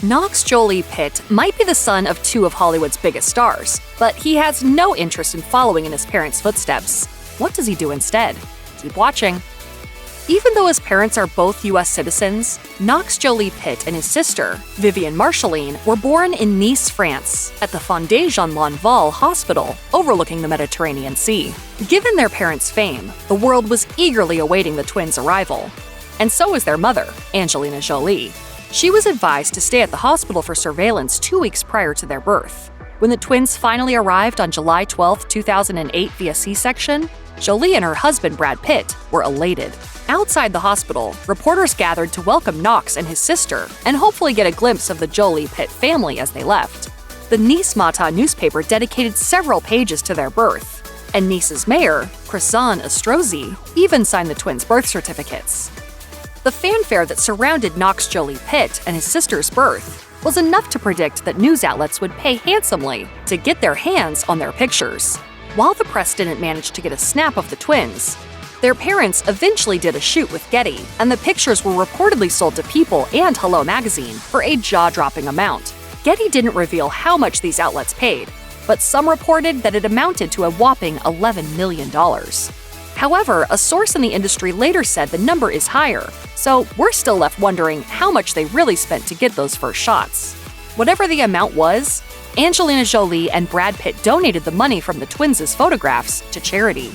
Knox Jolie Pitt might be the son of two of Hollywood's biggest stars, but he has no interest in following in his parents' footsteps. What does he do instead? Keep watching. Even though his parents are both U.S. citizens, Knox Jolie Pitt and his sister, Vivienne Marcheline, were born in Nice, France, at the Fondation Lonval Hospital, overlooking the Mediterranean Sea. Given their parents' fame, the world was eagerly awaiting the twins' arrival. And so was their mother, Angelina Jolie. She was advised to stay at the hospital for surveillance 2 weeks prior to their birth. When the twins finally arrived on July 12, 2008 via C-section, Jolie and her husband Brad Pitt were elated. Outside the hospital, reporters gathered to welcome Knox and his sister and hopefully get a glimpse of the Jolie Pitt family as they left. The Nice Matin newspaper dedicated several pages to their birth, and Nice's mayor, Christian Estrosi, even signed the twins' birth certificates. The fanfare that surrounded Knox Jolie Pitt and his sister's birth was enough to predict that news outlets would pay handsomely to get their hands on their pictures. While the press didn't manage to get a snap of the twins, their parents eventually did a shoot with Getty, and the pictures were reportedly sold to People and Hello magazine for a jaw-dropping amount. Getty didn't reveal how much these outlets paid, but some reported that it amounted to a whopping $11 million. However, a source in the industry later said the number is higher, so we're still left wondering how much they really spent to get those first shots. Whatever the amount was, Angelina Jolie and Brad Pitt donated the money from the twins' photographs to charity.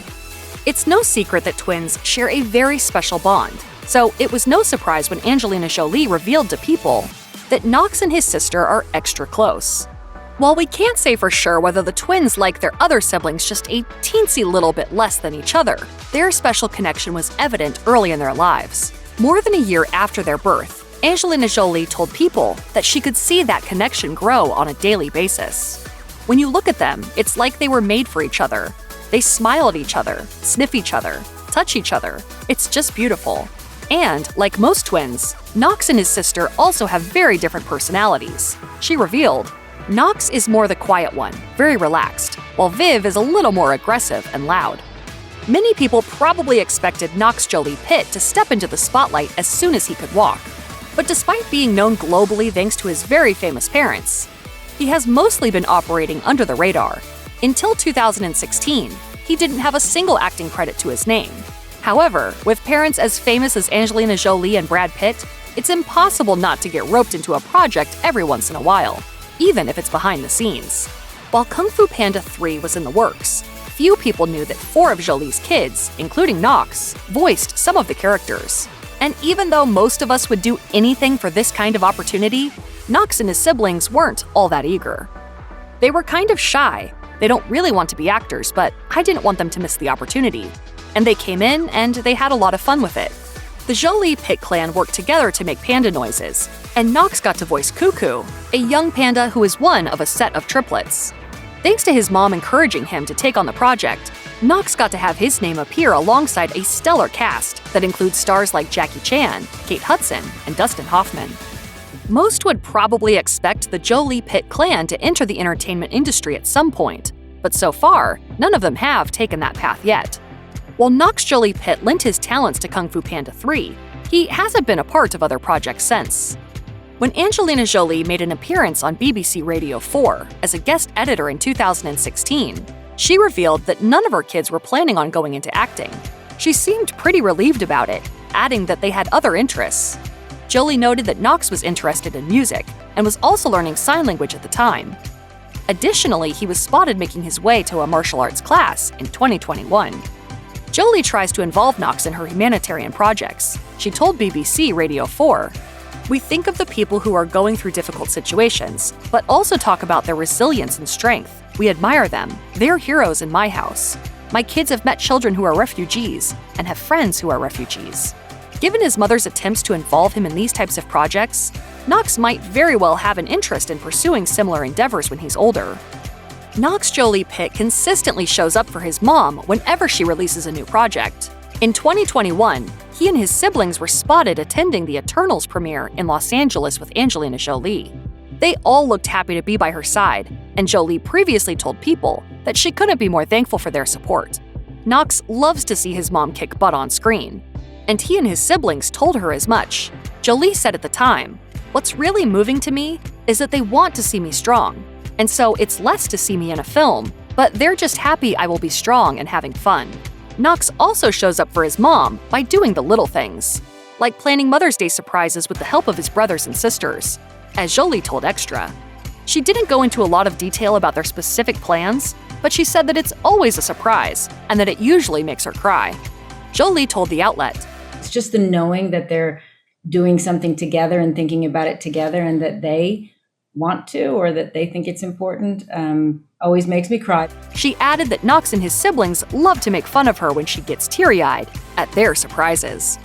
It's no secret that twins share a very special bond, so it was no surprise when Angelina Jolie revealed to People that Knox and his sister are extra close. While we can't say for sure whether the twins like their other siblings just a teensy little bit less than each other, their special connection was evident early in their lives. More than a year after their birth, Angelina Jolie told People that she could see that connection grow on a daily basis. When you look at them, it's like they were made for each other. They smile at each other, sniff each other, touch each other. It's just beautiful. And, like most twins, Knox and his sister also have very different personalities. She revealed, Knox is more the quiet one, very relaxed, while Viv is a little more aggressive and loud. Many people probably expected Knox Jolie Pitt to step into the spotlight as soon as he could walk. But despite being known globally thanks to his very famous parents, he has mostly been operating under the radar. Until 2016, he didn't have a single acting credit to his name. However, with parents as famous as Angelina Jolie and Brad Pitt, it's impossible not to get roped into a project every once in a while, even if it's behind the scenes. While Kung Fu Panda 3 was in the works, few people knew that 4 of Jolie's kids, including Knox, voiced some of the characters. And even though most of us would do anything for this kind of opportunity, Knox and his siblings weren't all that eager. They were kind of shy. They don't really want to be actors, but I didn't want them to miss the opportunity. And they came in and they had a lot of fun with it. The Jolie Pitt clan worked together to make panda noises, and Knox got to voice Cuckoo, a young panda who is one of a set of triplets. Thanks to his mom encouraging him to take on the project, Knox got to have his name appear alongside a stellar cast that includes stars like Jackie Chan, Kate Hudson, and Dustin Hoffman. Most would probably expect the Jolie Pitt clan to enter the entertainment industry at some point, but so far, none of them have taken that path yet. While Knox Jolie Pitt lent his talents to Kung Fu Panda 3, he hasn't been a part of other projects since. When Angelina Jolie made an appearance on BBC Radio 4 as a guest editor in 2016, she revealed that none of her kids were planning on going into acting. She seemed pretty relieved about it, adding that they had other interests. Jolie noted that Knox was interested in music and was also learning sign language at the time. Additionally, he was spotted making his way to a martial arts class in 2021. Jolie tries to involve Knox in her humanitarian projects. She told BBC Radio 4, "We think of the people who are going through difficult situations, but also talk about their resilience and strength. We admire them. They're heroes in my house. My kids have met children who are refugees and have friends who are refugees." Given his mother's attempts to involve him in these types of projects, Knox might very well have an interest in pursuing similar endeavors when he's older. Knox Jolie Pitt consistently shows up for his mom whenever she releases a new project. In 2021, he and his siblings were spotted attending the Eternals premiere in Los Angeles with Angelina Jolie. They all looked happy to be by her side, and Jolie previously told People that she couldn't be more thankful for their support. Knox loves to see his mom kick butt on screen, and he and his siblings told her as much. Jolie said at the time, What's really moving to me is that they want to see me strong, and so it's less to see me in a film, but they're just happy I will be strong and having fun. Knox also shows up for his mom by doing the little things, like planning Mother's Day surprises with the help of his brothers and sisters. As Jolie told Extra, she didn't go into a lot of detail about their specific plans, but she said that it's always a surprise and that it usually makes her cry. Jolie told the outlet, "It's just the knowing that they're doing something together and thinking about it together and that they want to or that they think it's important always makes me cry." She added that Knox and his siblings love to make fun of her when she gets teary-eyed at their surprises.